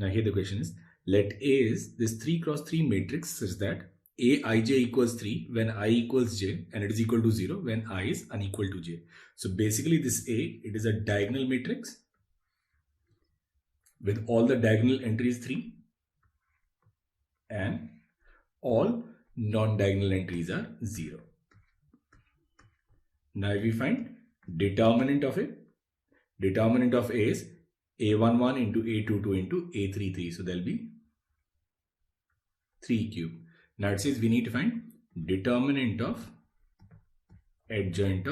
Now here the question is, let A is this 3 cross 3 matrix such that Aij equals 3 when I equals j, and it is equal to 0 when I is unequal to j. So basically this A, it is a diagonal matrix with all the diagonal entries 3 and all non-diagonal entries are 0. Now if we find determinant of A is A11 into A22 into A33. So there will be 3 cube. Now it says we need to find determinant of adjoint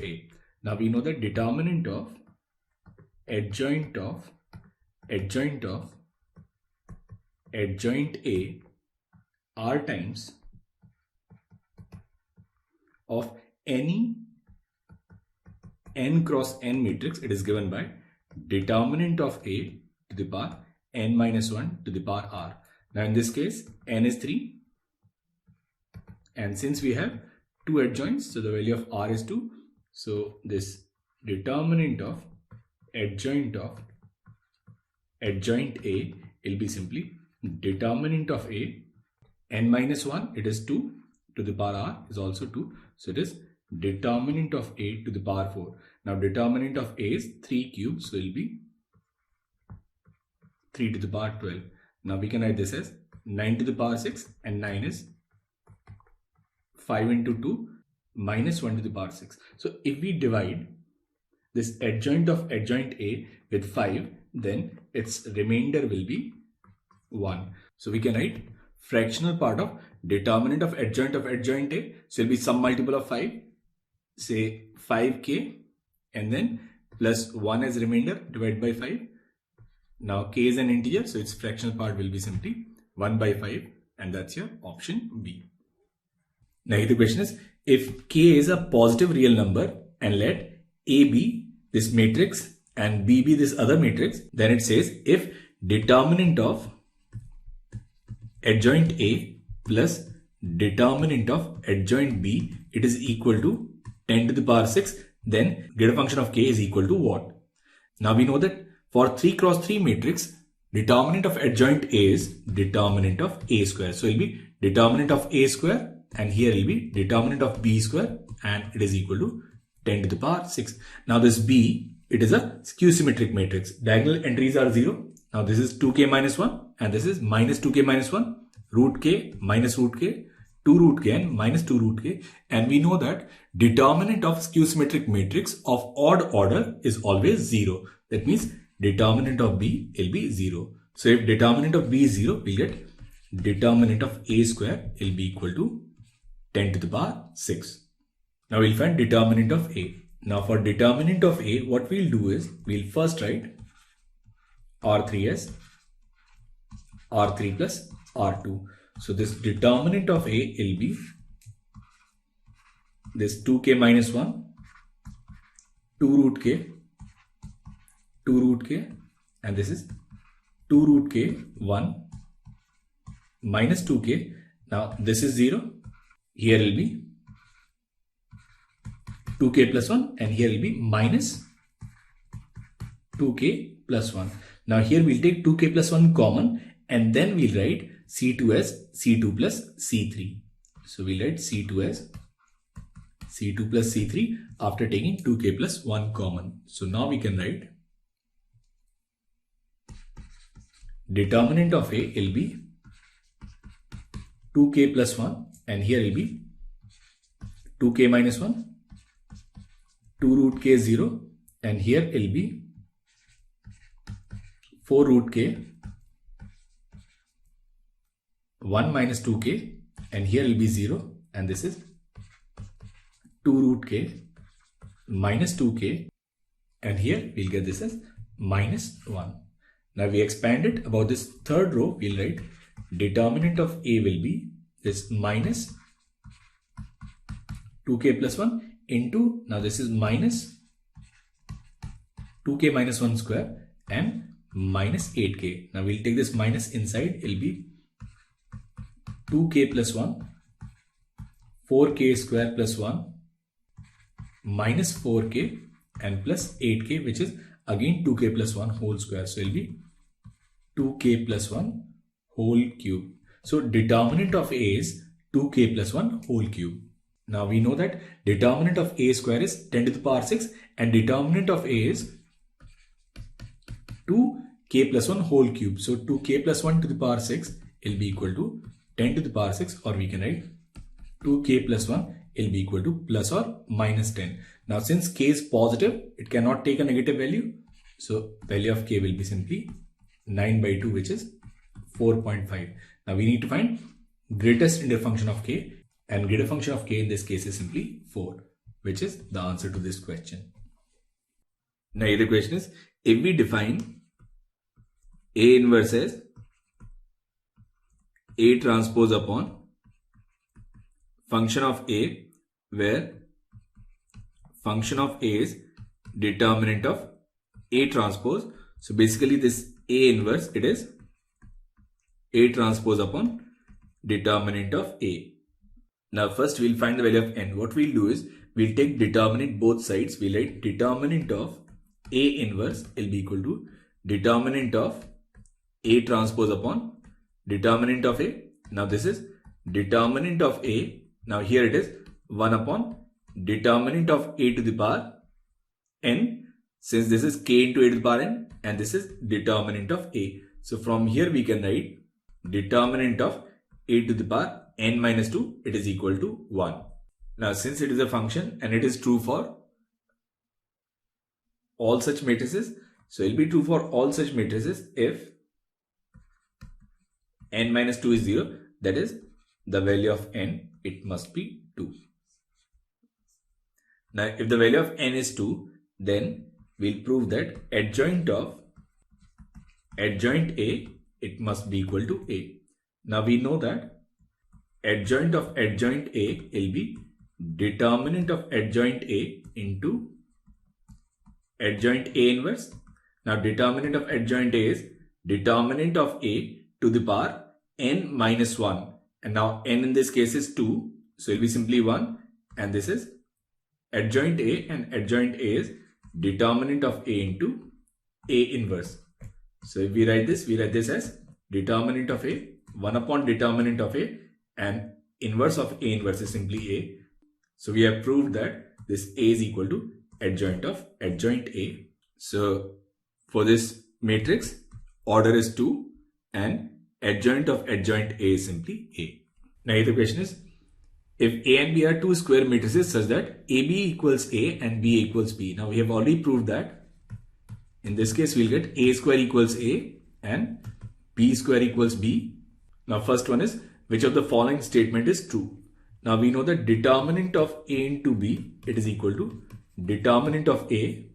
A. Now we know that determinant of adjoint A r times of any n cross n matrix. It is given by determinant of A to the power n minus 1 to the power r. Now in this case n is 3, and since we have 2 adjoints, so the value of r is 2. So this determinant of adjoint A will be simply determinant of A n minus 1, it is 2 to the power r is also 2. So it is determinant of A to the power 4. Now determinant of A is 3 cubed, so it will be 3 to the power 12. Now we can write this as 9 to the power 6, and 9 is 5 into 2 minus 1 to the power 6. So if we divide this adjoint of adjoint A with 5, then its remainder will be 1. So we can write fractional part of determinant of adjoint A. So it will be some multiple of 5, say 5k, and then plus 1 as remainder divided by 5. Now k is an integer, so its fractional part will be simply 1 by 5, and that's your option B. Now the question is, if k is a positive real number and let A be this matrix and B be this other matrix, then it says if determinant of adjoint A plus determinant of adjoint B, it is equal to 10 to the power 6, then greater function of k is equal to what? Now we know that for 3 cross 3 matrix, determinant of adjoint A is determinant of A square. So it will be determinant of A square, and here it will be determinant of B square, and it is equal to 10 to the power 6. Now this B, it is a skew symmetric matrix. Diagonal entries are 0. Now this is 2k minus 1, and this is minus 2k minus 1, root k minus root k, 2 root k and minus 2 root k. And we know that determinant of skew symmetric matrix of odd order is always 0. That means determinant of B will be 0. So if determinant of B is 0, we'll get determinant of A square will be equal to 10 to the power 6. Now we'll find determinant of A. Now for determinant of A, what we'll do is we'll first write R3 as R3 plus R2. So this determinant of A will be this 2k minus 1, 2 root k, 2 root k, and this is 2 root k 1 minus 2k. Now this is 0. Here will be 2k plus 1, and here will be minus 2k plus 1. Now here we'll take 2k plus 1 common, and then we'll write C2 as C2 plus C3. So we'll write C2 as C2 plus C3 after taking 2k plus 1 common. So now we can write determinant of A will be 2k plus 1, and here will be 2k minus 1, 2 root k 0, and here will be 4 root k 1 minus 2k, and here will be 0, and this is 2 root k minus 2k, and here we'll get this as minus 1. Now we expand it about this third row, we'll write determinant of A will be this minus 2k plus 1 into, now this is minus 2k minus 1 square and minus 8k. Now we'll take this minus inside, it will be 2k plus 1, 4k square plus 1, minus 4k and plus 8k, which is again 2k plus 1 whole square. So it will be 2k plus 1 whole cube. So determinant of a is 2k plus 1 whole cube. Now we know that determinant of a square is 10 to the power 6 and determinant of a is 2k plus 1 whole cube. So 2k plus 1 to the power 6 will be equal to 10 to the power 6, or we can write 2k plus 1 will be equal to plus or minus 10. Now since k is positive, it cannot take a negative value. So value of k will be simply 9 by 2, which is 4.5. Now we need to find greatest integral function of k, and greater function of k in this case is simply 4, which is the answer to this question. Now the question is, if we define A inverse as A transpose upon function of A, where function of A is determinant of A transpose. So basically this A inverse, it is A transpose upon determinant of A. Now first we'll find the value of n. What we'll do is we'll take determinant both sides. We'll write determinant of A inverse will be equal to determinant of A transpose upon determinant of A. Now this is determinant of A. Now here it is 1 upon determinant of A to the power n, since this is k into A to the power n and this is determinant of A. So from here we can write determinant of A to the power n minus 2, it is equal to 1. Now since it is a function and it is true for all such matrices, so it will be true for all such matrices if n minus 2 is 0, that is the value of n, it must be 2. Now if the value of n is 2, then we'll prove that adjoint of adjoint A, it must be equal to A. Now we know that adjoint of adjoint A will be determinant of adjoint A into adjoint A inverse. Now determinant of adjoint A is determinant of A to the power n minus 1, and now n in this case is 2, so it will be simply 1, and this is adjoint A, and adjoint A is determinant of A into A inverse. So if we write this as determinant of A, 1 upon determinant of A, and inverse of A inverse is simply A. So we have proved that this A is equal to adjoint of adjoint A. So for this matrix, order is 2 and adjoint of adjoint A is simply A. Now the question is, if A and B are two square matrices such that AB equals A and B equals B. Now we have already proved that in this case we'll get A square equals A and B square equals B. Now first one is, which of the following statement is true? Now we know that determinant of A into B, it is equal to determinant of A,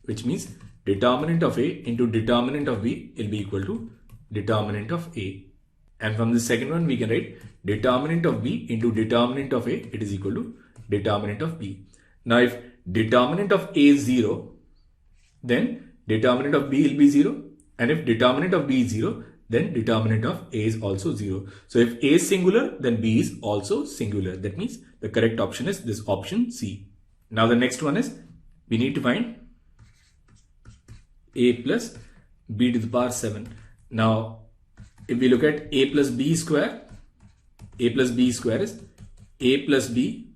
which means determinant of A into determinant of B will be equal to determinant of A. And from the second one we can write determinant of B into determinant of A, it is equal to determinant of B. Now if determinant of A is 0, then determinant of B will be 0, and if determinant of B is 0, then determinant of A is also 0. So if A is singular, then B is also singular. That means the correct option is this option C. Now the next one is, we need to find A plus B to the power 7. Now if we look at A plus B square is A plus B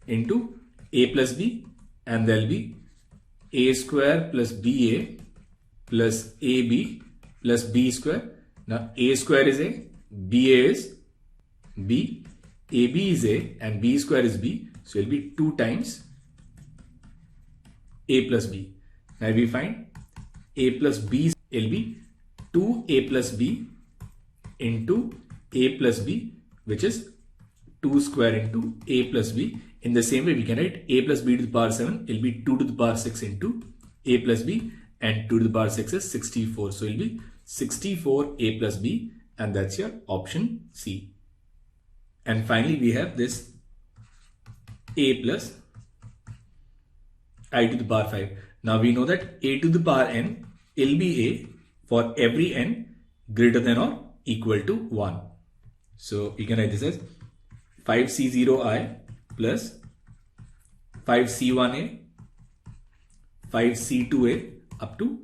into A plus B, and there will be A square plus BA plus AB plus B square. Now A square is A, BA is B, AB is A, and B square is B. So it will be 2 times A plus B. Now we find A plus B will be 2A plus B into A plus B, which is 2 square into A plus B. In the same way we can write A plus B to the power 7 will be 2 to the power 6 into A plus B, and 2 to the power 6 is 64. So it will be 64 A plus B, and that's your option C. And finally we have this A plus I to the power 5. Now we know that A to the power n will be A for every n greater than or equal to 1. So you can write this as 5C0I plus 5C1A, 5C2A up to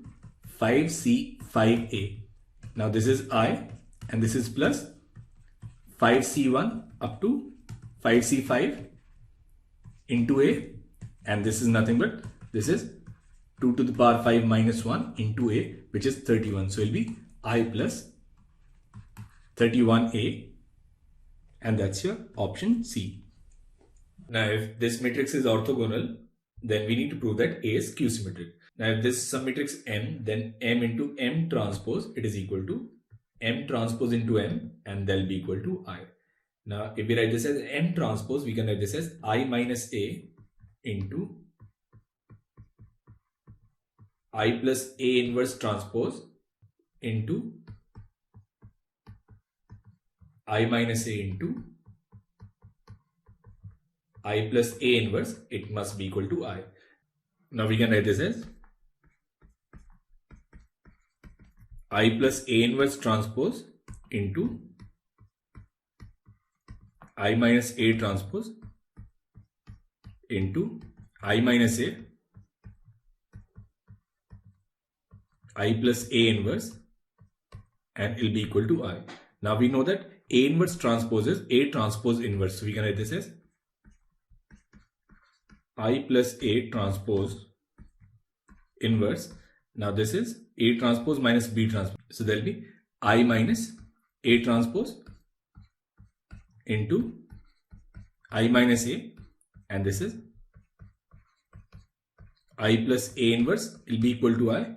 5C5 5a. Now this is I and this is plus 5c1 up to 5c5 into a, and this is nothing but this is 2 to the power 5 minus 1 into a, which is 31. So it will be I plus 31a, and that's your option C. Now if this matrix is orthogonal, then we need to prove that A is skew-symmetric. Now if this is some matrix M, then M into M transpose, it is equal to M transpose into M, and that will be equal to I. Now if we write this as M transpose, we can write this as I minus A into I plus A inverse transpose into I minus A into I plus A inverse, it must be equal to I. Now we can write this as I plus A inverse transpose into I minus A transpose into I minus A, I plus A inverse, and it will be equal to I. Now we know that A inverse transpose is A transpose inverse. So we can write this as I plus A transpose inverse. Now this is A transpose minus B transpose. So there will be I minus A transpose into I minus A, and this is I plus A inverse will be equal to I.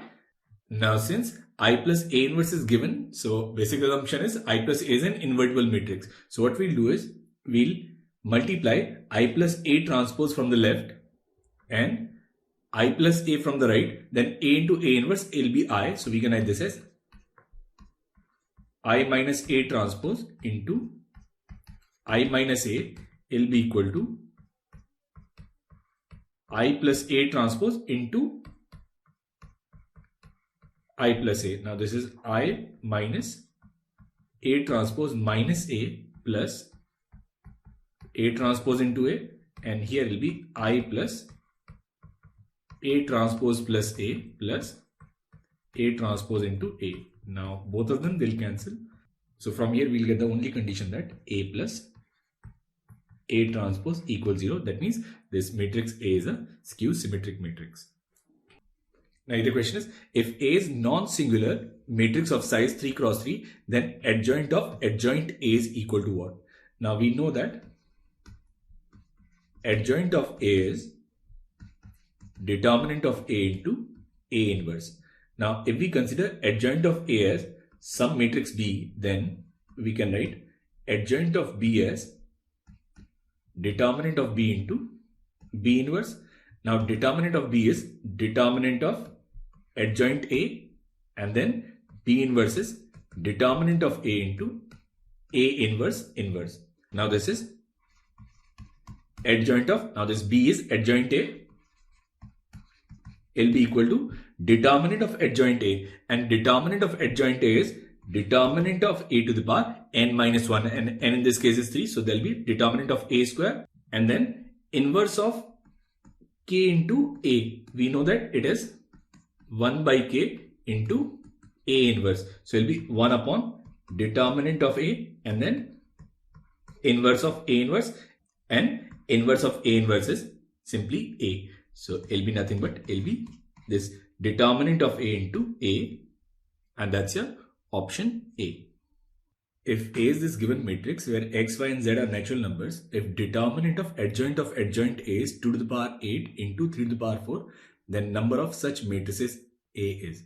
Now since I plus A inverse is given, so basic assumption is I plus A is an invertible matrix. So what we'll do is we'll multiply I plus A transpose from the left and I plus A from the right, then A into A inverse will be I. So we can write this as I minus A transpose into I minus A will be equal to I plus A transpose into I plus A. Now this is I minus A transpose minus A plus A transpose into A, and here will be I plus A transpose plus A plus A transpose into A. Now both of them will cancel. So from here we'll get the only condition that A plus A transpose equals 0. That means this matrix A is a skew-symmetric matrix. Now the question is, if A is non-singular matrix of size 3 cross 3, then adjoint of adjoint A is equal to what? Now we know that adjoint of A is determinant of A into A inverse. Now if we consider adjoint of A as some matrix B, then we can write adjoint of B as determinant of B into B inverse. Now determinant of B is determinant of adjoint A, and then B inverse is determinant of A into A inverse inverse. Now this is adjoint of, now this B is adjoint A, will be equal to determinant of adjoint A, and determinant of adjoint A is determinant of A to the power n minus 1, and n in this case is 3, so there will be determinant of A square, and then inverse of K into A. We know that it is 1 by K into A inverse, so it will be 1 upon determinant of A and then inverse of A inverse, and inverse of A inverse is simply A. So it will be nothing but it will be this determinant of A into A, and that's your option A. If A is this given matrix where x, y and z are natural numbers, if determinant of adjoint A is 2 to the power 8 into 3 to the power 4, then number of such matrices A is.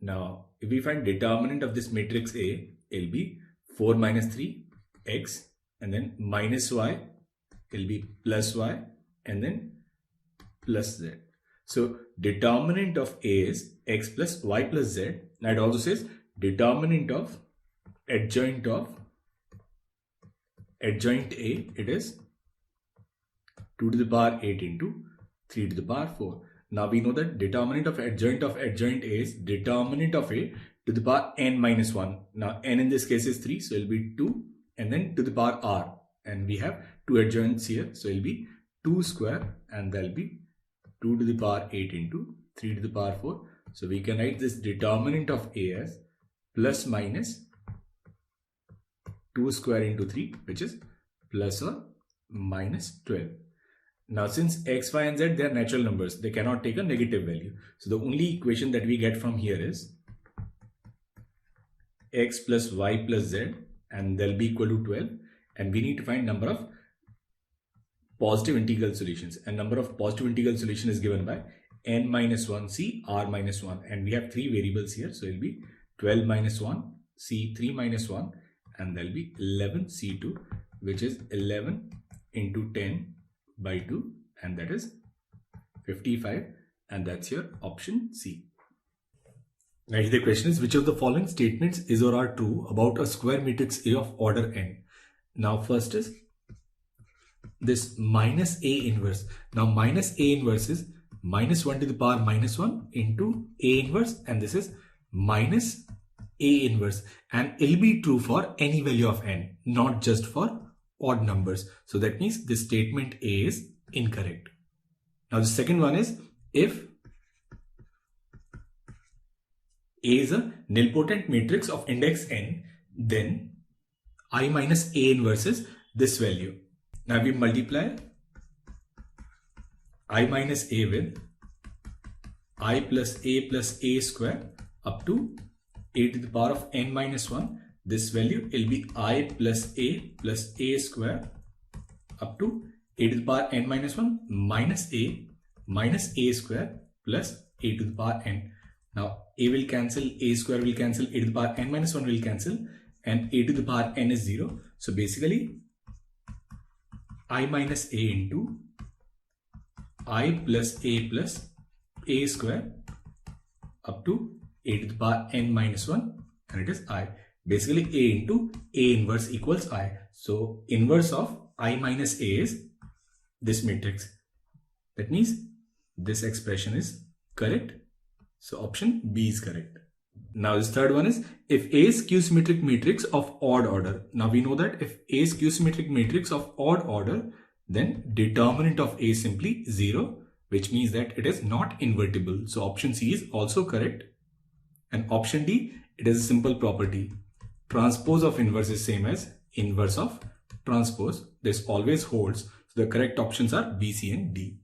Now if we find determinant of this matrix A, it will be 4 minus 3 x, and then minus y, it will be plus y, and then plus z. So determinant of A is x plus y plus z. Now it also says determinant of adjoint A, it is 2 to the power 8 into 3 to the power 4. Now we know that determinant of adjoint A is determinant of A to the power n minus 1. Now n in this case is 3, so it will be 2, and then to the power r, and we have two adjoints here, so it will be 2 square, and that will be 2 to the power 8 into 3 to the power 4. So we can write this determinant of A as plus minus 2 square into 3, which is plus or minus 12. Now since x, y and z, they are natural numbers, they cannot take a negative value. So the only equation that we get from here is x plus y plus z, and they'll be equal to 12, and we need to find number of positive integral solutions, and number of positive integral solution is given by n minus 1 c r minus 1, and we have 3 variables here, so it will be 12 minus 1 c 3 minus 1, and there will be 11 c2, which is 11 into 10 by 2, and that is 55, and that's your option C. Now the question is, which of the following statements is or are true about a square matrix A of order n? Now first is this minus A inverse. Now minus A inverse is minus 1 to the power minus 1 into A inverse, and this is minus A inverse, and it will be true for any value of n, not just for odd numbers. So that means this statement A is incorrect. Now the second one is, if A is a nilpotent matrix of index n, then I minus A inverse is this value. Now we multiply I minus A with I plus A square up to a to the power of n minus 1. This value will be I plus A square up to a to the power n minus 1 minus A square plus a to the power n. Now a will cancel, a square will cancel, a to the power n minus 1 will cancel, and a to the power n is 0. So basically I minus A into I plus A square up to a to the power n minus 1, and it is I. Basically A into A inverse equals I. So inverse of I minus A is this matrix. That means this expression is correct. So option B is correct. Now this third one is, if A is q-symmetric matrix of odd order. Now we know that if A is q-symmetric matrix of odd order, then determinant of A is simply 0, which means that it is not invertible. So option C is also correct. And option D, it has a simple property. Transpose of inverse is same as inverse of transpose. This always holds. So the correct options are B, C and D.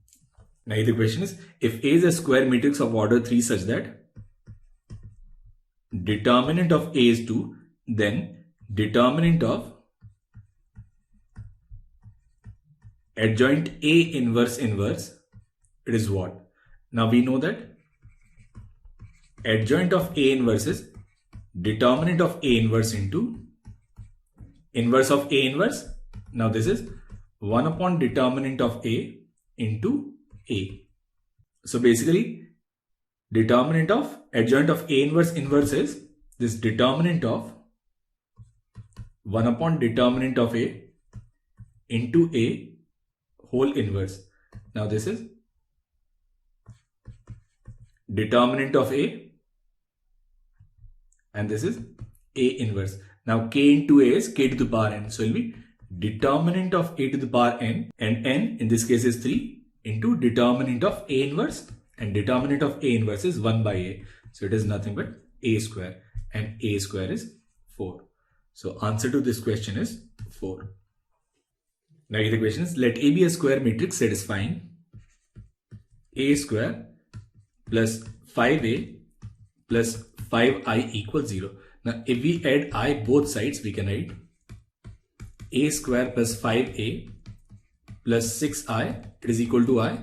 Now the question is, if A is a square matrix of order 3 such that determinant of A is 2, then determinant of adjoint A inverse, it is what? Now we know that adjoint of A inverse is determinant of A inverse into inverse of A inverse. Now this is 1 upon determinant of A into A. So basically determinant of adjoint of A inverse is this determinant of 1 upon determinant of A into A whole inverse. Now this is determinant of A, and this is A inverse. Now k into A is k to the power n. So it will be determinant of A to the power n, and n in this case is 3 into determinant of A inverse, and determinant of A inverse is 1 by A. So it is nothing but A square, and A square is 4. So answer to this question is 4. Now the question is, let A be a square matrix satisfying A square plus 5A plus 5I equals 0. Now if we add I both sides, we can write A square plus 5A plus 6I, it is equal to I.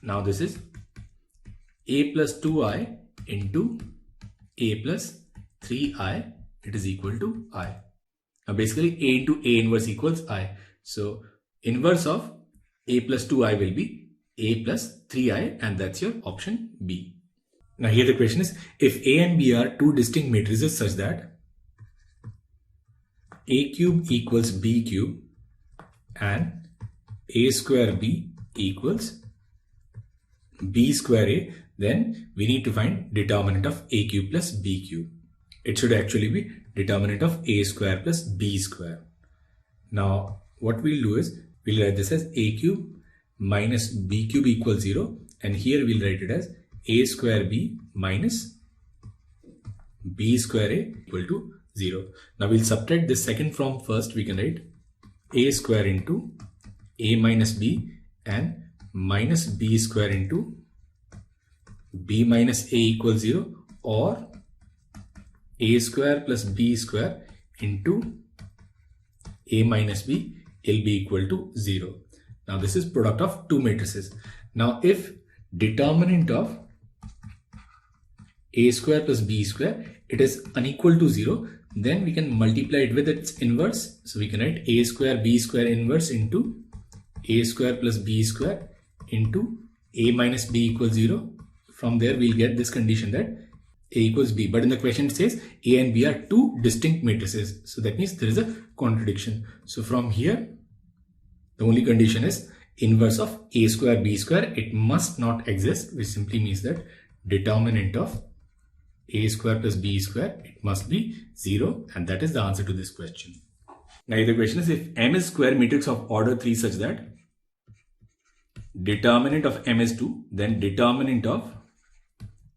Now this is A plus 2I into A plus 3I, it is equal to I. Now basically A into A inverse equals I. So inverse of A plus 2I will be A plus 3I, and that's your option B. Now here the question is, if A and B are two distinct matrices such that A cube equals B cube and A square B equals B square A, then we need to find determinant of A cube plus B cube. It should actually be determinant of A square plus B square. Now what we'll do is, we'll write this as A cube minus B cube equals 0, and here we'll write it as A square B minus b square a equal to 0. Now we'll subtract this second from first. We can write a square into a minus b and minus b square into b minus a equals 0, or a square plus b square into a minus b will be equal to 0. Now this is product of two matrices. Now if determinant of a square plus b square it is unequal to 0, then we can multiply it with its inverse. So we can write a square b square inverse into a square plus b square into a minus b equals 0. From there we'll get this condition that a equals b, but in the question it says a and b are two distinct matrices, so that means there is a contradiction. So from here the only condition is inverse of a square b square, it must not exist, which simply means that determinant of a square plus b square, it must be 0, and that is the answer to this question. Now the question is, if M is square matrix of order 3 such that determinant of M is 2, then determinant of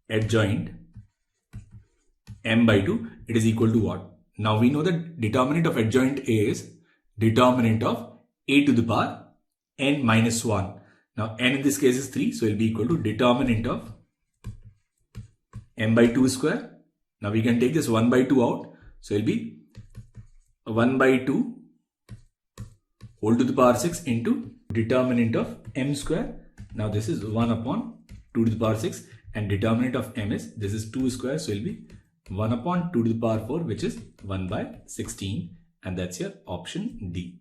adjoint M by 2, it is equal to what? Now we know that determinant of adjoint A is determinant of a to the power n minus 1. Now n in this case is 3, so it will be equal to determinant of m by 2 square. Now we can take this 1 by 2 out, so it will be 1 by 2 whole to the power 6 into determinant of m square. Now this is 1 upon 2 to the power 6, and determinant of m is, this is 2 square, so it will be 1 upon 2 to the power 4, which is 1 by 16, and that's your option D.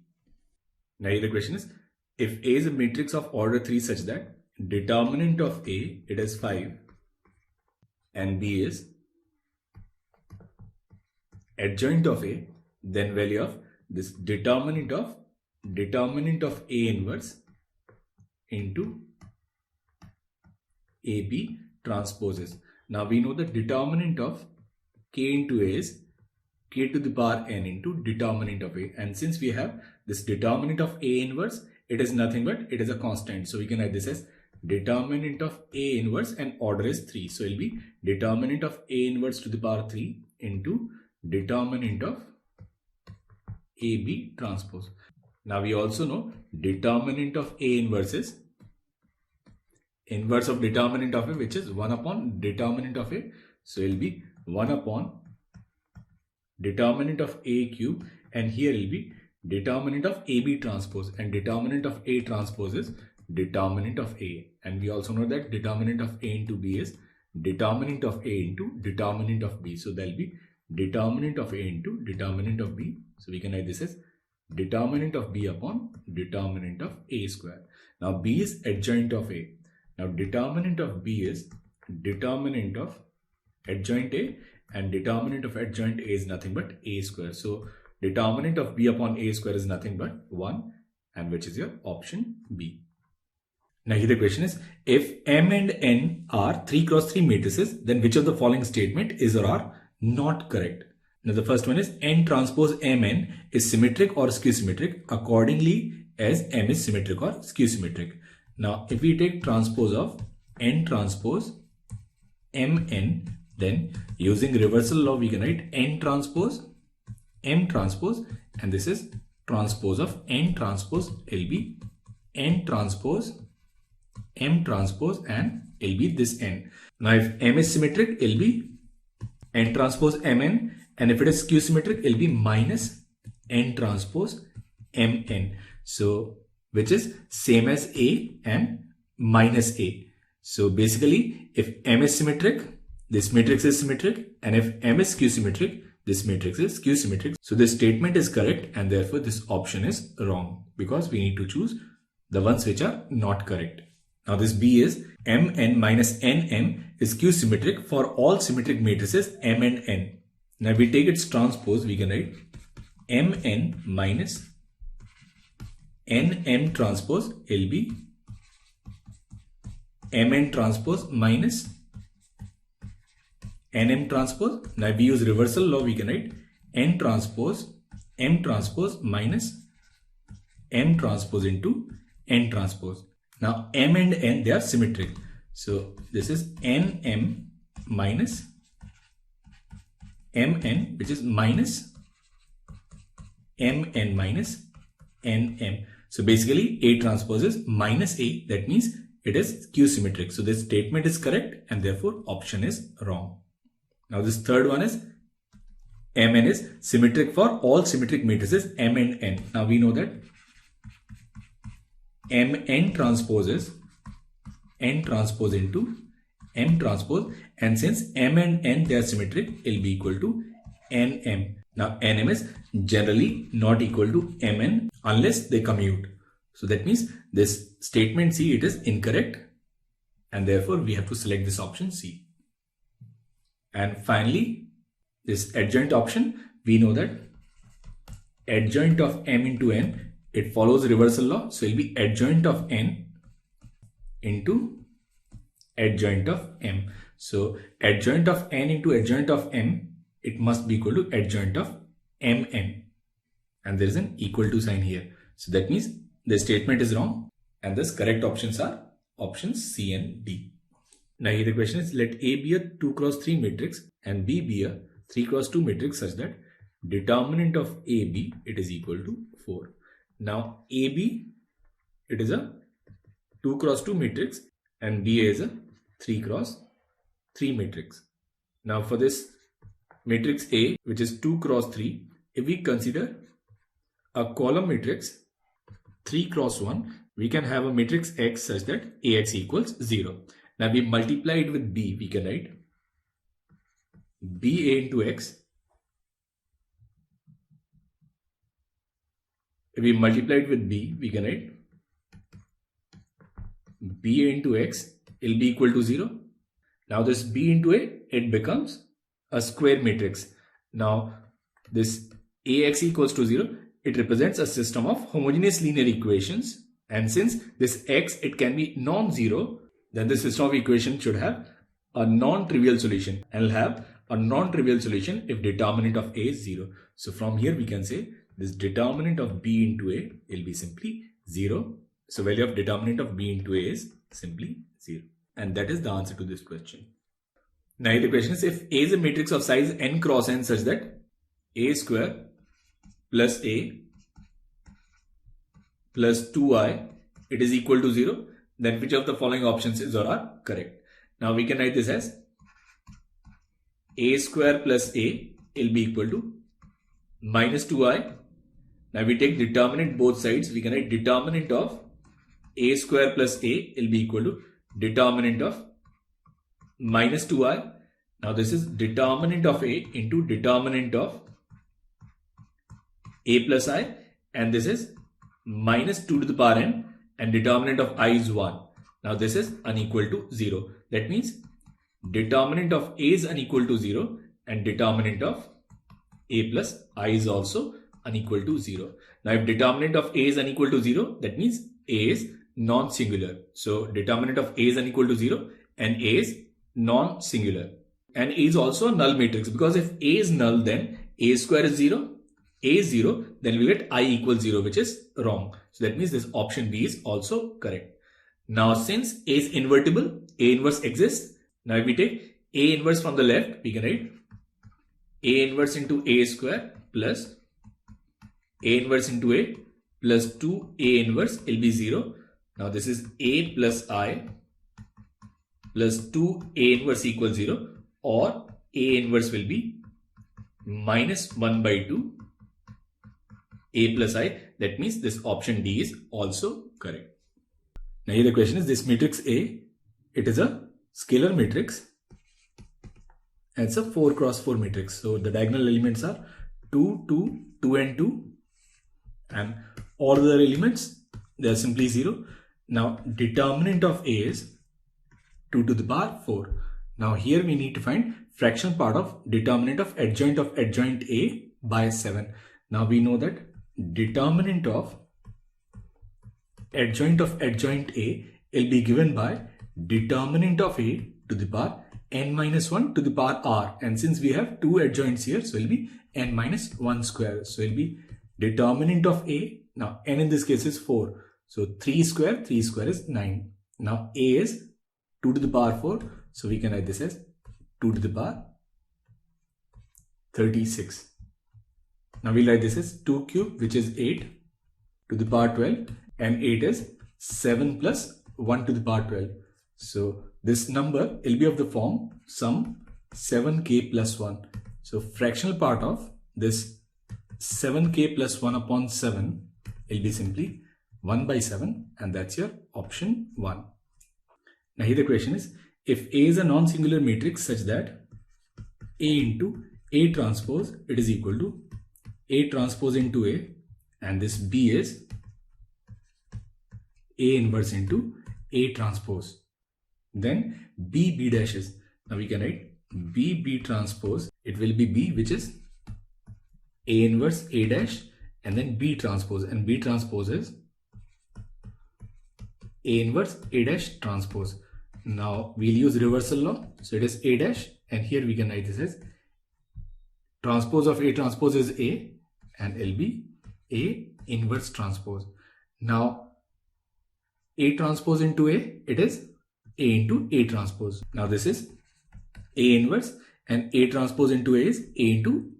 Now the question is, if A is a matrix of order 3 such that determinant of A, it is 5, and B is adjoint of A, then value of this determinant of A inverse into AB transposes. Now we know that determinant of K into A is K to the power n into determinant of A, and since we have this determinant of A inverse, it is nothing but it is a constant, so we can write this as determinant of A inverse and order is 3, so it will be determinant of A inverse to the power 3 into determinant of AB transpose. Now we also know determinant of A inverse is inverse of determinant of A, which is 1 upon determinant of A, so it will be 1 upon determinant of A cube, and here will be determinant of AB transpose, and determinant of A transpose is determinant of A, and we also know that determinant of A into B is determinant of A into determinant of B, so there will be determinant of A into determinant of B, so we can write this as determinant of B upon determinant of A square. Now B is adjoint of A. Now determinant of B is determinant of adjoint A, and determinant of adjoint A is nothing but A square. So determinant of B upon A square is nothing but 1, and which is your option B. Now here the question is, if M and N are 3 cross 3 matrices, then which of the following statement is or are not correct? Now the first one is N transpose Mn is symmetric or skew symmetric accordingly as M is symmetric or skew symmetric. Now if we take transpose of N transpose Mn, then using reversal law we can write N transpose M transpose, and this is transpose of N transpose will be N transpose M transpose, and will be this N. Now if M is symmetric, it will be N transpose Mn, and if it is skew symmetric, it will be minus N transpose Mn. So which is same as A and minus A. So basically if M is symmetric, this matrix is symmetric, and if M is skew symmetric, this matrix is skew symmetric. So this statement is correct, and therefore this option is wrong, because we need to choose the ones which are not correct. Now this B is Mn minus Nm is skew symmetric for all symmetric matrices M and N. Now if we take its transpose, we can write Mn minus Nm transpose will be Mn transpose minus Nm transpose. Now if we use reversal law, we can write N transpose M transpose minus M transpose into N transpose. Now M and N, they are symmetric, so this is Nm minus mn, which is minus mn minus nm. So basically A transpose is minus A. That means it is Q symmetric. So this statement is correct and therefore option is wrong. Now this third one is Mn is symmetric for all symmetric matrices M and N. Now we know that Mn transpose is N transpose into M transpose, and since M and N they are symmetric, it will be equal to Nm. Now Nm is generally not equal to Mn unless they commute. So that means this statement C, it is incorrect and therefore we have to select this option C. And finally, this adjoint option, we know that adjoint of M into N, it follows reversal law. So it will be adjoint of N into adjoint of M. So adjoint of N into adjoint of M, it must be equal to adjoint of Mn. And there is an equal to sign here. So that means the statement is wrong and thus correct options are options C and D. Now here the question is, let A be a 2 cross 3 matrix and B be a 3 cross 2 matrix such that determinant of AB, it is equal to 4. Now AB, it is a 2 cross 2 matrix and BA is a 3 cross 3 matrix. Now for this matrix A, which is 2 cross 3, if we consider a column matrix 3 cross 1, we can have a matrix X such that AX equals 0. Now we multiply it with B, we can write BA into X. If we multiply it with B, we can write BA into X will be equal to 0. Now this B into A, it becomes a square matrix. Now this AX equals to 0, it represents a system of homogeneous linear equations, and since this X, it can be non-zero, then the system of equations should have a non-trivial solution and will have a non-trivial solution if determinant of A is 0. So from here we can say this determinant of B into A will be simply 0. So value of determinant of B into A is simply 0. And that is the answer to this question. Now the question is, if A is a matrix of size n cross n such that A square plus A plus 2i, it is equal to 0, then which of the following options is or are correct? Now we can write this as A square plus A will be equal to minus 2i. Now we take determinant both sides, we can write determinant of A square plus A will be equal to determinant of minus 2i. Now this is determinant of A into determinant of A plus I, and this is minus 2 to the power n, and determinant of I is 1. Now this is unequal to 0. That means determinant of A is unequal to 0 and determinant of A plus I is also unequal to 0. Now if determinant of A is unequal to 0, that means A is non-singular. So determinant of A is unequal to 0 and A is non-singular. And A is also a null matrix, because if A is null, then A square is 0. A is 0, then we get I equals 0, which is wrong. So that means this option B is also correct. Now since A is invertible, A inverse exists. Now if we take A inverse from the left, we can write A inverse into A square plus A inverse into A plus 2A inverse will be 0. Now this is A plus I plus 2A inverse equals 0, or A inverse will be minus 1 by 2 A plus I. That means this option D is also correct. Now here the question is, this matrix A, it is a scalar matrix and it's a 4 cross 4 matrix. So the diagonal elements are 2, 2, 2 and 2, and all the other elements, they are simply 0. Now determinant of A is 2 to the power 4. Now here we need to find fractional part of determinant of adjoint A by 7. Now we know that determinant of adjoint A will be given by determinant of A to the power n minus 1 to the power r, and since we have two adjoints here, so it will be n minus 1 square. So it will be determinant of A. Now n in this case is 4, so 3 square is 9. Now A is 2 to the power 4, so we can write this as 2 to the power 36. Now we'll write this as 2 cube, which is 8 to the power 12, and 8 is 7 plus 1 to the power 12. So this number will be of the form sum 7k plus 1. So fractional part of this 7k plus 1 upon 7 will be simply 1 by 7, and that's your option 1. Now here the question is, if A is a non-singular matrix such that A into A transpose, it is equal to A transpose into A, and this B is A inverse into A transpose, then B dash is, now we can write B transpose, it will be B, which is A inverse A dash, and then B transpose, and B transpose is A inverse A dash transpose. Now we'll use reversal law, so it is A dash, and here we can write this as transpose of A transpose is A, and it'll be A inverse transpose. Now A transpose into A, it is A into A transpose. Now this is A inverse, and A transpose into A is A into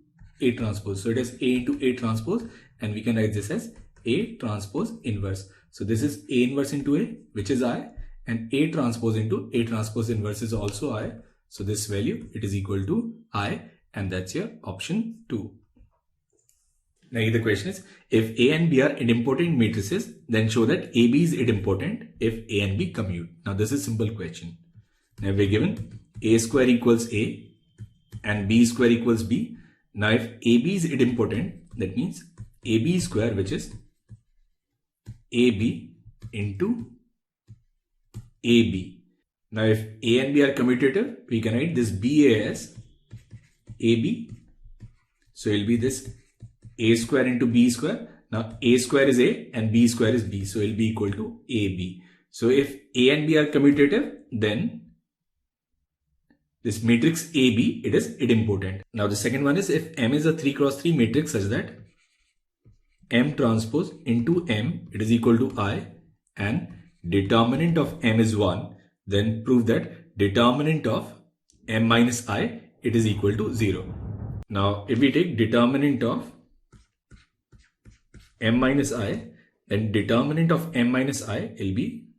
A transpose. So it is A into A transpose, and we can write this as A transpose inverse. So this is A inverse into A, which is I, and A transpose into A transpose inverse is also I. So this value, it is equal to I, and that's your option 2. Now here the question is, if A and B are idempotent matrices, then show that AB is idempotent if A and B commute. Now this is a simple question. Now we're given A square equals A and B square equals B. Now if AB is idempotent, that means AB square, which is AB into AB. Now if A and B are commutative, we can write this BA as AB. So it will be this A square into B square. Now A square is A and B square is B. So it will be equal to AB. So if A and B are commutative, then this matrix AB, it is idempotent. Now the second one is, if M is a 3 cross 3 matrix such that M transpose into M, it is equal to I, and determinant of M is 1, then prove that determinant of M minus I, it is equal to 0. Now if we take determinant of M minus I, then determinant of M minus I will be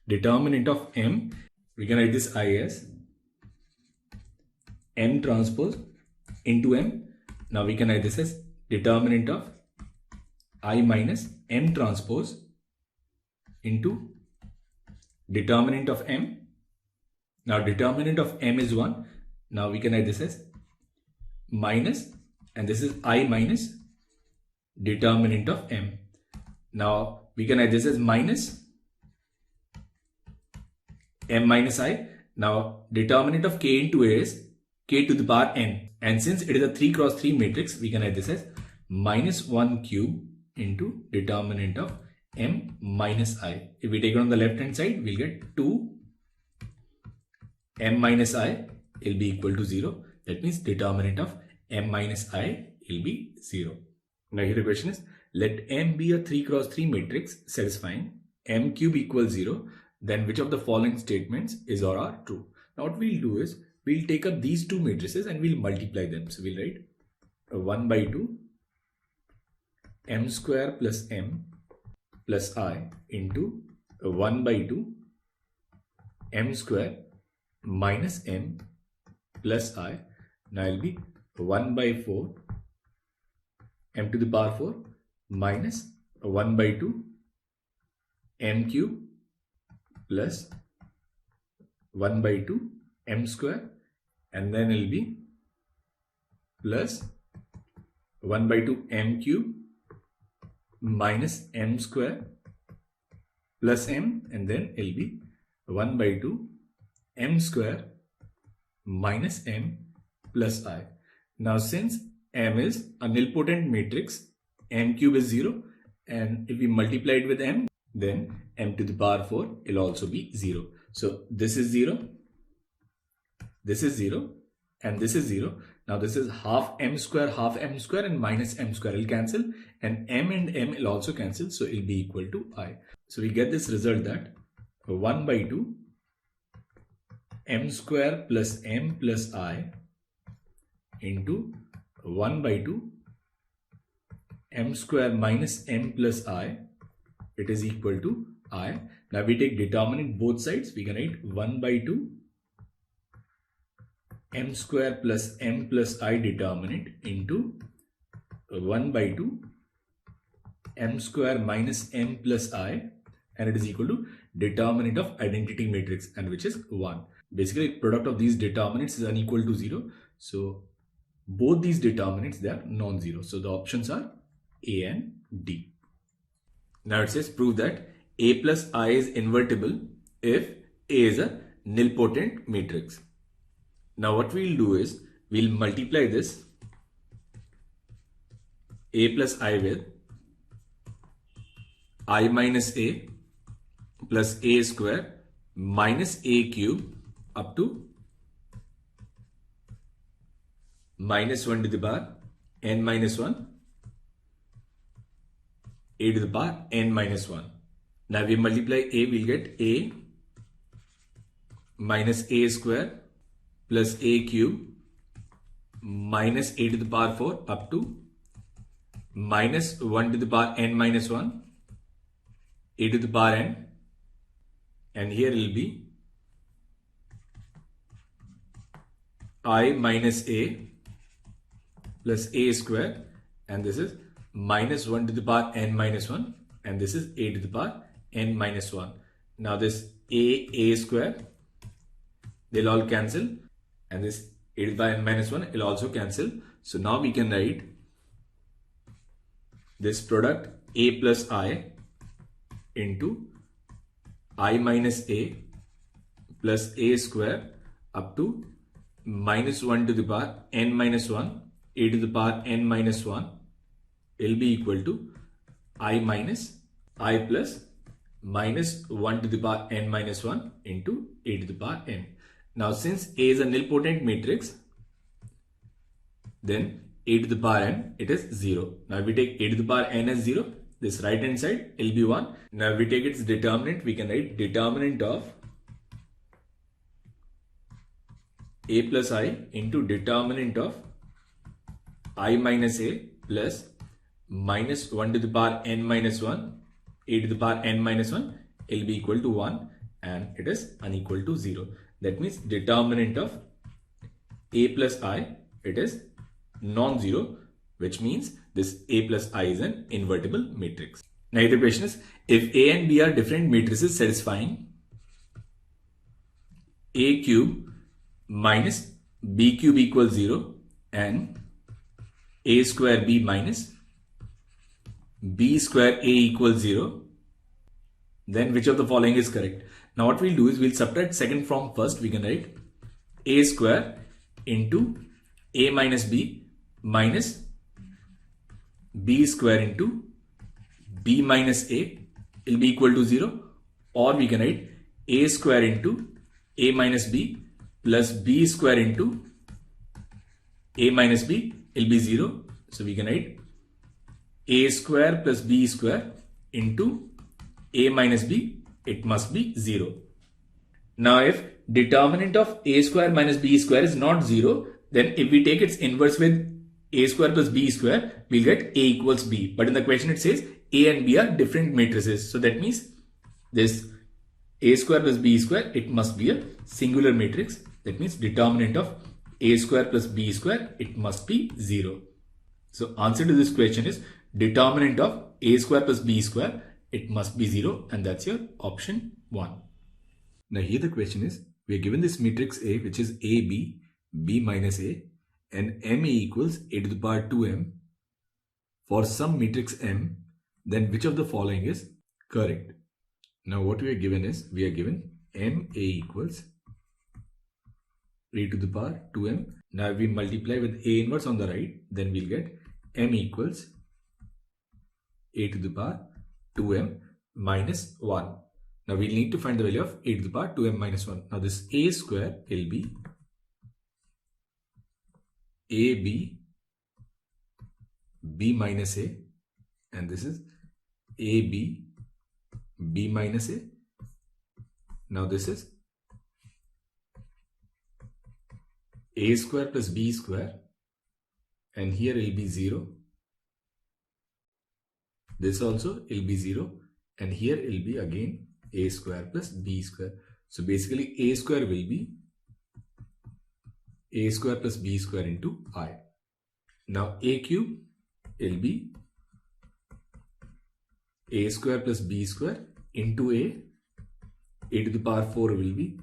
determinant of M. We can write this I as M transpose into M. Now we can write this as determinant of I minus M transpose into determinant of M. Now determinant of M is 1. Now we can write this as minus, and this is I minus determinant of M. Now we can write this as minus M minus I. Now determinant of K into A is K to the power N. And since it is a 3 cross 3 matrix, we can write this as minus 1 cube into determinant of M minus I. If we take it on the left hand side, we'll get 2 M minus I will be equal to 0. That means determinant of M minus I will be 0. Now here the question is, let M be a 3 cross 3 matrix satisfying M cube equals 0, then which of the following statements is or are true? Now what we'll do is, we'll take up these two matrices and we'll multiply them. So we'll write 1 by 2 M square plus M plus I into 1 by 2 M square minus M plus I. Now it will be 1 by 4 M to the power 4 minus 1 by 2 M cube plus 1 by 2 M square, and then it will be plus 1 by 2 M cube minus M square plus M, and then it will be 1 by 2 M square minus M plus I. Now since M is a nilpotent matrix, M cube is 0, and if we multiply it with M, then M to the power 4 will also be 0. So this is 0, this is 0, and this is 0. Now this is half M square, and minus M square will cancel, and M will also cancel, so it will be equal to I. So we get this result that 1 by 2 M square plus M plus I into 1 by 2 m square minus m plus I, it is equal to I. Now we take determinant both sides, we can write 1 by 2 m square plus m plus I determinant into 1 by 2 m square minus m plus I, and it is equal to determinant of identity matrix, and which is 1. Basically, product of these determinants is unequal to 0. So both these determinants, they are non-zero. So the options are A and D. Now it says prove that A plus I is invertible if A is a nilpotent matrix. Now what we'll do is we'll multiply this A plus I with I minus A plus A square minus A cube up to minus 1 to the power n minus 1 A to the power n minus 1. Now we multiply A, we'll get A minus A square plus A cube minus A to the power 4 up to minus 1 to the power n minus 1 A to the power n, and here it will be I minus A plus A square, and this is minus 1 to the power n minus 1, and this is A to the power n minus 1. Now this A square, they'll all cancel, and this A to the power n minus 1 will also cancel. So now we can write this product A plus I into I minus A plus A square up to minus 1 to the power n minus 1 A to the power n minus 1 will be equal to I minus I plus minus 1 to the power n minus 1 into A to the power n. Now since A is a nilpotent matrix, then A to the power n, it is 0. Now if we take A to the power n as 0, this right hand side will be 1. Now if we take its determinant, we can write determinant of A plus I into determinant of I minus A plus minus 1 to the power n minus 1 A to the power n minus 1 will be equal to 1, and it is unequal to 0. That means determinant of A plus I, it is non-zero, which means this A plus I is an invertible matrix. Now the question is, if A and B are different matrices satisfying A cube minus B cube equals 0 and A square B minus B square A equals 0, then which of the following is correct? Now what we'll do is we'll subtract second from first. We can write A square into A minus B minus B square into B minus A will be equal to 0, or we can write A square into A minus B plus B square into A minus B will be 0. So we can write A square plus B square into A minus B, it must be 0. Now if determinant of A square minus B square is not 0, then if we take its inverse with A square plus B square, we'll get A equals B. But in the question it says A and B are different matrices. So that means this A square plus B square, it must be a singular matrix. That means determinant of A square plus B square, it must be 0. So answer to this question is determinant of A square plus B square, it must be 0, and that's your option 1. Now here the question is, we are given this matrix A, which is AB, B minus A, and MA equals A to the power 2M for some matrix M, then which of the following is correct? Now what we are given is, we are given MA equals A to the power 2M. Now if we multiply with A inverse on the right, then we'll get M equals A to the power 2M minus 1. Now we'll need to find the value of A to the power 2M minus 1. Now this A square will be AB B minus A, and this is AB B minus A. Now this is A square plus B square and here it will be 0. This also will be 0, and here it will be again a square plus b square. So basically a square will be a square plus b square into I. Now a cube will be a square plus b square into a to the power 4 will be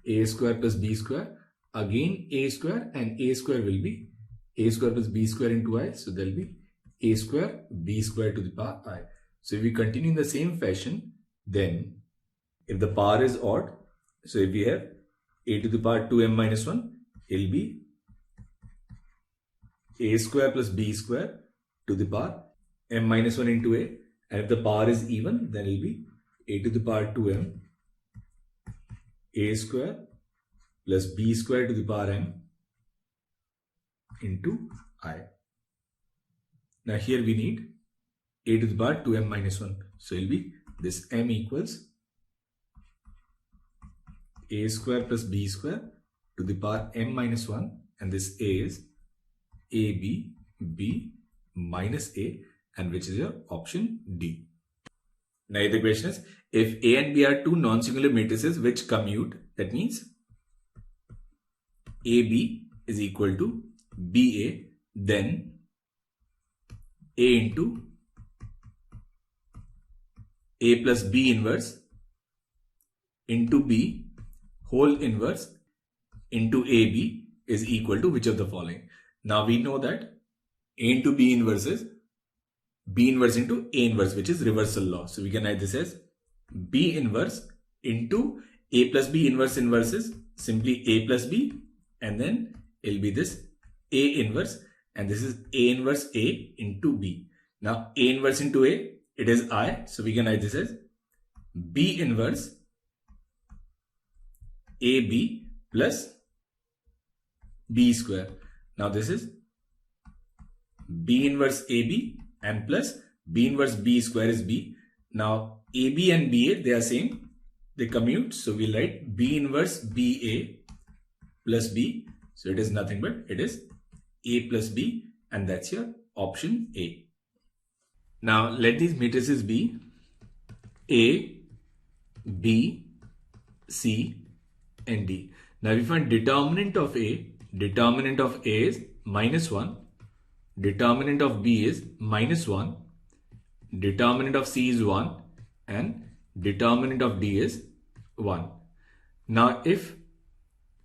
a square plus b square, again a square, and a square will be a square plus b square into I. So there will be a square b square to the power I. So if we continue in the same fashion, then if the power is odd, so if we have a to the power 2m minus 1, it will be a square plus b square to the power m minus 1 into a. And if the power is even, then it will be a to the power 2m a square plus b square to the power m into I. Now here we need a to the power 2m minus 1. So it will be this m equals a square plus b square to the power m minus 1, and this a is ab b minus a, and which is your option D. Now the question is, if A and B are two non-singular matrices which commute, that means AB is equal to BA, then A into A plus B inverse into B whole inverse into AB is equal to which of the following? Now we know that A into B inverse is B inverse into A inverse, which is reversal law. So we can write this as B inverse into A plus B inverse is simply A plus B, and then it will be this A inverse, and this is A inverse A into B. Now A inverse into A, it is I, so we can write this as B inverse AB plus B square. Now this is B inverse AB and plus B inverse B square is B. Now AB and BA, they are same, they commute, so we'll write B inverse BA plus B. So it is nothing but it is A plus B, and that's your option A. Now let these matrices be A, B, C and D. Now we find determinant of A is minus 1, determinant of B is minus 1, determinant of C is 1, and determinant of D is 1. Now if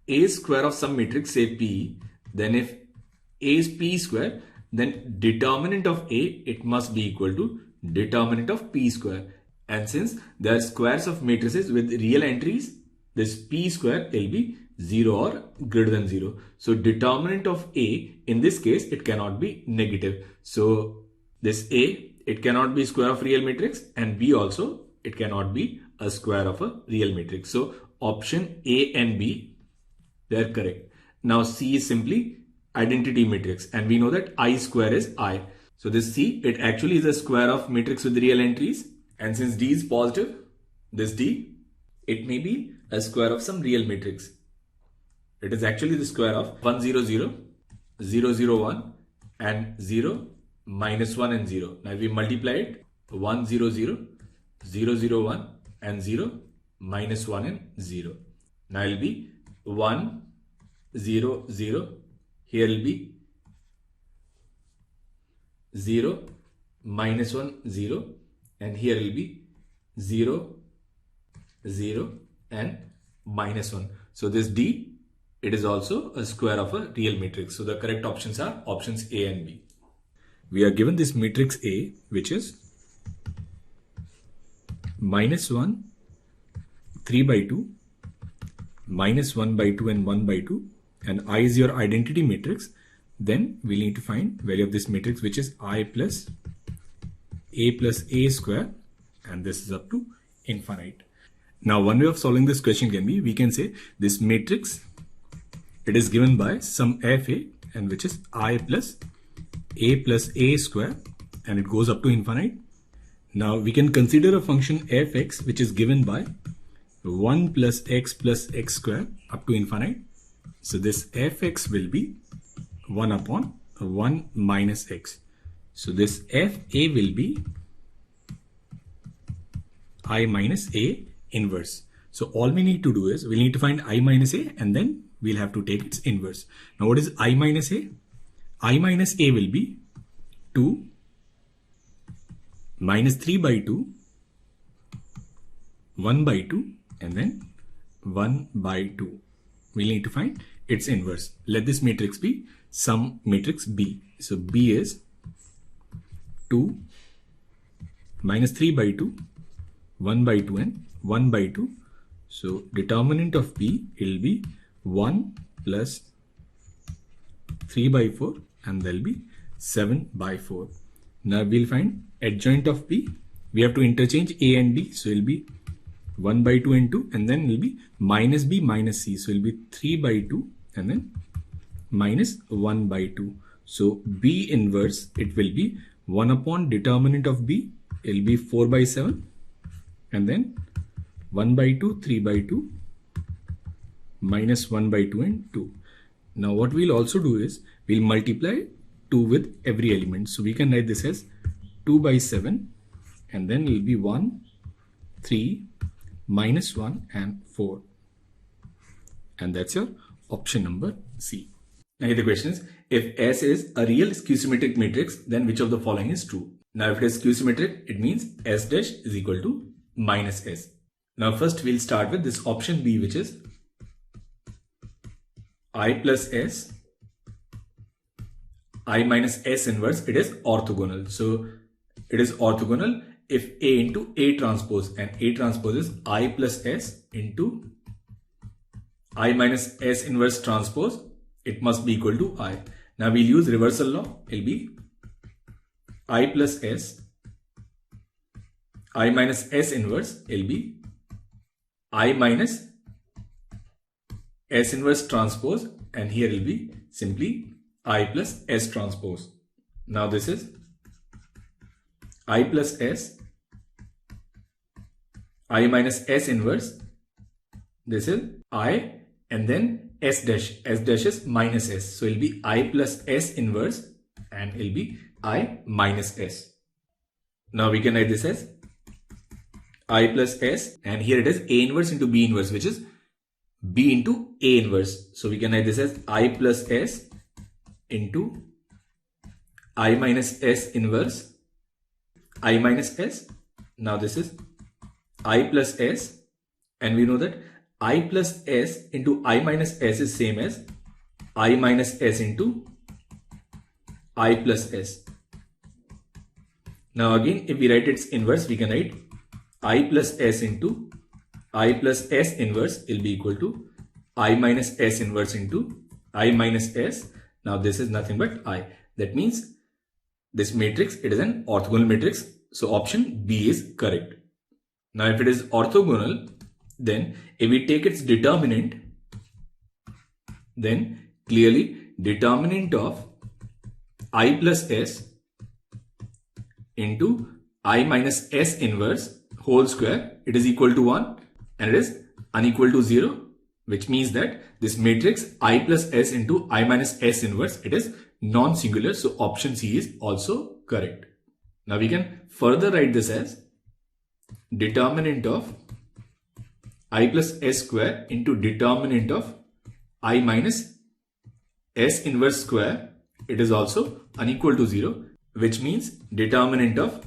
A is square of some matrix, say P, then if A is P square, then determinant of A, it must be equal to determinant of P square. And since there are squares of matrices with real entries, this P square will be 0 or greater than 0. So determinant of A, in this case, it cannot be negative. So this A, it cannot be square of real matrix, and B also, it cannot be a square of a real matrix. So option A and B, they are correct. Now C is simply identity matrix, and we know that I square is I. So this C, it actually is a square of matrix with real entries, and since D is positive, this D, it may be a square of some real matrix. It is actually the square of 1, 0, 0, 0, 0, 1 and 0, minus 1 and 0. Now we multiply it, 1, 0, 0, 0, 0, 1 and 0, minus 1 and 0. Now it will be 1, 0, 0. Here will be 0, minus 1, 0, and here will be 0, 0 and minus 1. So this D, it is also a square of a real matrix. So the correct options are options A and B. We are given this matrix A, which is minus 1, 3 by 2, minus 1 by 2 and 1 by 2, and I is your identity matrix. Then we need to find value of this matrix, which is I plus A square, and this is up to infinite. Now one way of solving this question can be, we can say this matrix, it is given by some FA, and which is I plus A square, and it goes up to infinite. Now we can consider a function fx which is given by 1 plus x square up to infinite. So this fx will be 1 upon 1 minus x. So this FA will be I minus A inverse. So all we need to do is, we'll need to find I minus A and then we'll have to take its inverse. Now what is I minus A? I minus A will be 2 minus 3 by 2, 1 by 2 and then 1 by 2. We'll need to find its inverse. Let this matrix be some matrix B. So B is 2 minus 3 by 2, 1 by 2 and 1 by 2. So determinant of B will be 1 plus 3 by 4 and there will be 7 by 4. Now we'll find adjoint of B. We have to interchange A and B. So it will be 1 by 2 and 2 and then it will be minus B minus C. So it will be 3 by 2 and then minus 1 by 2. So B inverse, it will be 1 upon determinant of B. It will be 4 by 7 and then 1 by 2, 3 by 2, minus 1 by 2 and 2. Now what we'll also do is, we'll multiply 2 with every element. So we can write this as 2 by 7 and then it will be 1, 3, minus 1 and 4. And that's your option number C. Now here the question is, if S is a real skew-symmetric matrix, then which of the following is true? Now if it is skew-symmetric, it means S dash is equal to minus S. Now first we'll start with this option B, which is I plus S, I minus S inverse. It is orthogonal. So it is orthogonal if A into A transpose, and A transpose is I plus S into I minus S inverse transpose. It must be equal to I. Now we'll use reversal law. It will be I plus S, I minus S inverse. It will be I minus S inverse transpose, and here it will be simply I plus S transpose. Now this is I plus S, I minus S inverse. This is I and then S dash. S dash is minus S. So it will be I plus S inverse and it will be I minus S. Now we can write this as I plus S, and here it is A inverse into B inverse, which is B into A inverse. So we can write this as I plus S into I minus S inverse, I minus S. Now this is I plus S, and we know that I plus S into I minus S is same as I minus S into I plus S. Now again, if we write its inverse, we can write I plus S into I plus S inverse will be equal to I minus S inverse into I minus S. Now this is nothing but I. That means this matrix, it is an orthogonal matrix. So option B is correct. Now if it is orthogonal, then if we take its determinant, then clearly determinant of I plus S into I minus S inverse whole square, it is equal to 1 and it is unequal to 0, which means that this matrix I plus S into I minus S inverse, it is non-singular. So option C is also correct. Now we can further write this as determinant of I plus S square into determinant of I minus S inverse square. It is also unequal to 0, which means determinant of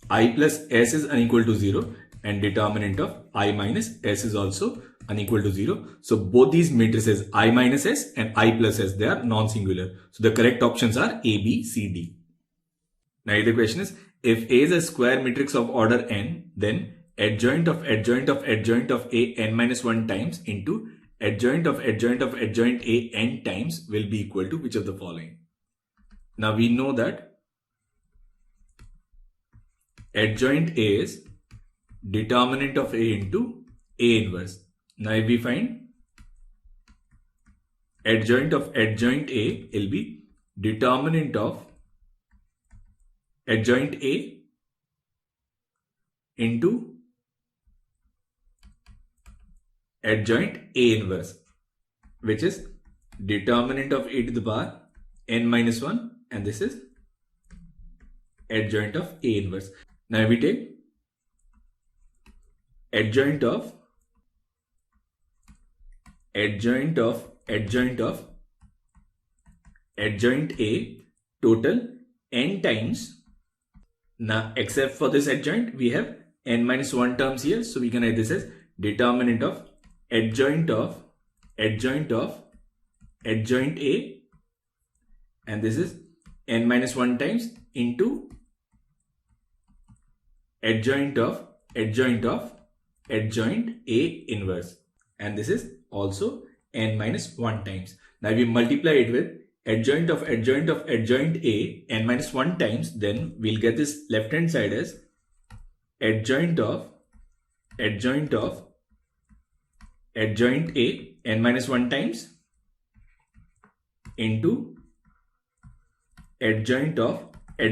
I plus S is unequal to 0 and determinant of I minus S is also unequal to 0. So both these matrices I minus S and I plus S, they are non-singular. So the correct options are A, B, C, D. Now the question is, if A is a square matrix of order n, then adjoint of adjoint of adjoint of A n minus 1 times into adjoint of adjoint of adjoint A n times will be equal to which of the following? Now we know that adjoint A is determinant of A into A inverse. Now if we find adjoint of adjoint A will be determinant of adjoint A into adjoint A inverse, which is determinant of A to the power n minus 1 and this is adjoint of A inverse. Now we take adjoint of adjoint A total n times. Now except for this adjoint we have n minus 1 terms here, so we can write this as determinant of adjoint A, and this is n minus 1 times into adjoint A inverse, and this is also n minus 1 times. Now we multiply it with adjoint of A n minus 1 times, then we'll get this left hand side as adjoint of A n minus 1 times into adjoint of A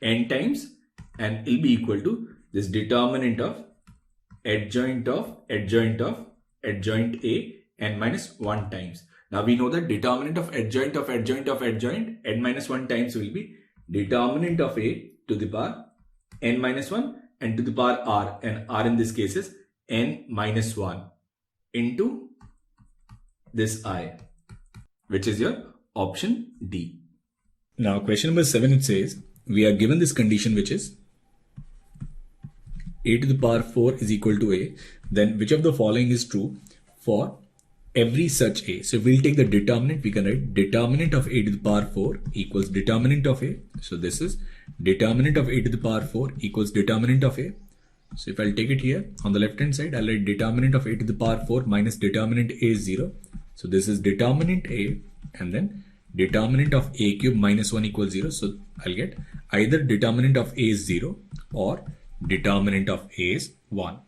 n times, and it'll be equal to this determinant of adjoint A n minus 1 times. Now we know that determinant of adjoint n minus 1 times will be determinant of A to the power n minus 1 and to the power r, and r in this case is n minus 1 into this I, which is your option D. Now question number 7, it says we are given this condition which is A to the power 4 is equal to A, then which of the following is true for every such A? So if we'll take the determinant, we can write determinant of A to the power 4 equals determinant of A. So this is determinant of A to the power 4 equals determinant of A. So if I'll take it here on the left hand side, I'll write determinant of A to the power 4 minus determinant A is 0. So this is determinant A, and then determinant of A cube minus 1 equals 0. So I'll get either determinant of A is 0 or determinant of A is 1.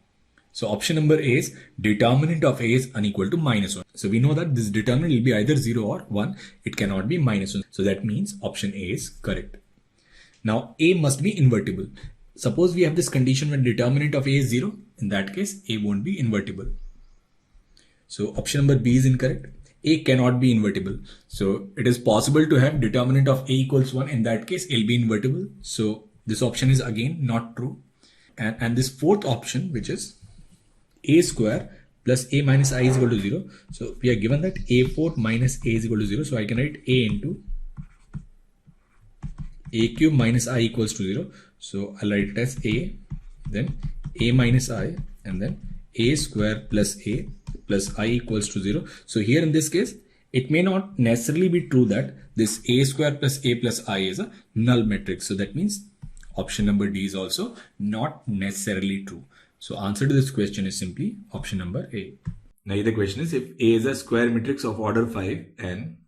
So option number A is determinant of A is unequal to minus 1. So we know that this determinant will be either 0 or 1. It cannot be minus 1. So that means option A is correct. Now A must be invertible. Suppose we have this condition when determinant of A is 0. In that case, A won't be invertible. So option number B is incorrect. A cannot be invertible. So it is possible to have determinant of A equals 1. In that case, it'll be invertible. So this option is again not true. And this fourth option, which is A square plus A minus I is equal to 0. So we are given that A4 minus A is equal to 0. So I can write A into A cube minus I equals to 0. So I'll write it as A, then A minus I, and then A square plus I equals to 0. So here in this case, it may not necessarily be true that this A square plus A plus I is a null matrix. So that means option number D is also not necessarily true. So answer to this question is simply option number A. Now the question is, if A is a square matrix of order 5 and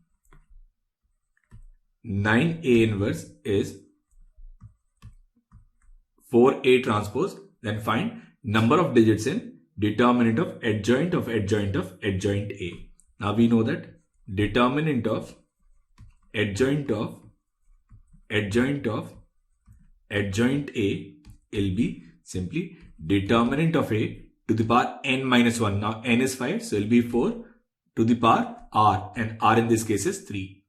9A inverse is 4A transpose, then find number of digits in determinant of adjoint A. Now we know that determinant of adjoint A will be simply determinant of A to the power n minus 1. Now n is 5, so it will be 4 to the power r, and r in this case is 3.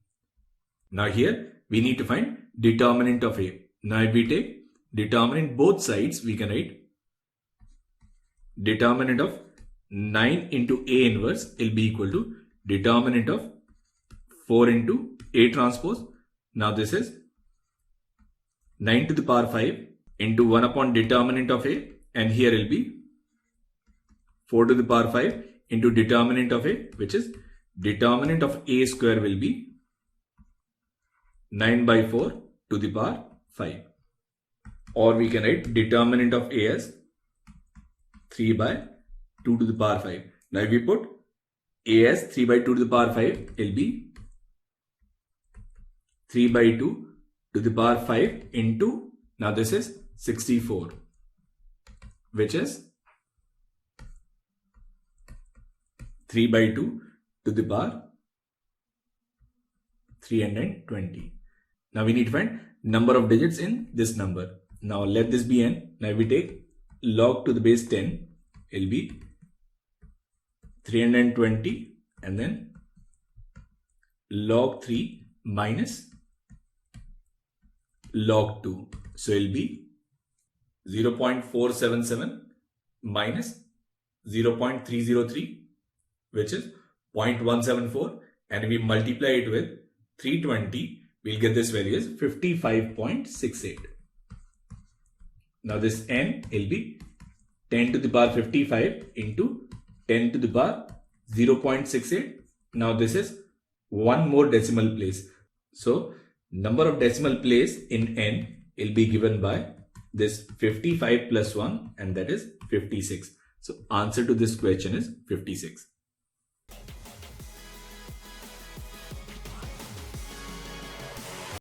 Now here we need to find determinant of A. Now if we take determinant both sides, we can write determinant of 9 into A inverse will be equal to determinant of 4 into A transpose. Now this is 9 to the power 5 into 1 upon determinant of A, and here will be 4 to the power 5 into determinant of A, which is determinant of A square will be 9 by 4 to the power 5. Or we can write determinant of A as 3 by 2 to the power 5. Now if we put A as 3 by 2 to the power 5, it will be 3 by 2 to the power 5 into, now this is 64, which is 3 by 2 to the power 320. Now we need to find number of digits in this number. Now let this be n. Now we take log to the base 10, it will be 320 and then log 3 minus log 2. So it will be 0.477 minus 0.303, which is 0.174, and we multiply it with 320, we'll get this value as 55.68. Now this n will be 10 to the power 55 into 10 to the power 0.68. Now this is one more decimal place. So number of decimal place in n will be given by this 55 plus 1, and that is 56. So answer to this question is 56.